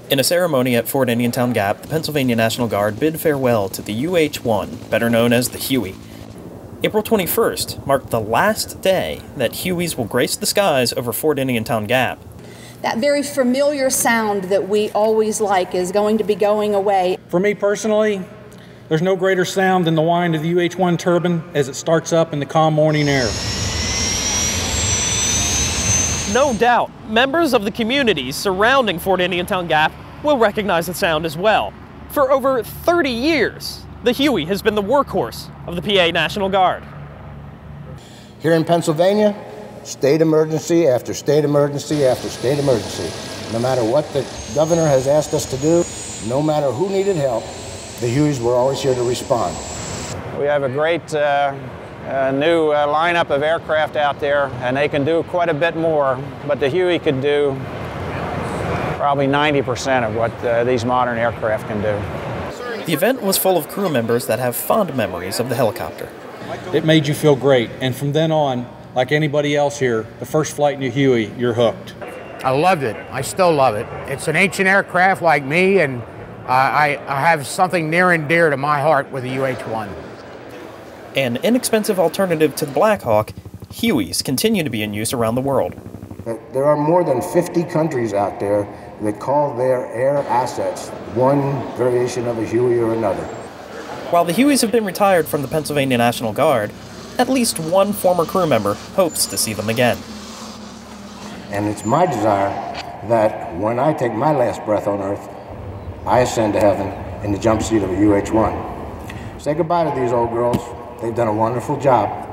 In a ceremony at Fort Indiantown Gap, the Pennsylvania National Guard bid farewell to the UH-1, better known as the Huey. April 21st marked the last day that Hueys will grace the skies over Fort Indiantown Gap. That very familiar sound that we always like is going to be going away. For me personally, there's no greater sound than the whine of the UH-1 turbine as it starts up in the calm morning air. No doubt, members of the communities surrounding Fort Indiantown Gap will recognize the sound as well. For over 30 years, the Huey has been the workhorse of the PA National Guard. Here in Pennsylvania, state emergency after state emergency after state emergency. No matter what the governor has asked us to do, no matter who needed help, the Hueys were always here to respond. We have a great new lineup of aircraft out there, and they can do quite a bit more, but the Huey could do probably 90% of what these modern aircraft can do. The event was full of crew members that have fond memories of the helicopter. It made you feel great, and from then on, like anybody else here, the first flight in a Huey, you're hooked. I loved it. I still love it. It's an ancient aircraft like me, and I have something near and dear to my heart with the UH-1. An inexpensive alternative to the Black Hawk, Hueys continue to be in use around the world. There are more than 50 countries out there that call their air assets one variation of a Huey or another. While the Hueys have been retired from the Pennsylvania National Guard, at least one former crew member hopes to see them again. And it's my desire that when I take my last breath on Earth, I ascend to heaven in the jump seat of a UH-1. Say goodbye to these old girls. They've done a wonderful job.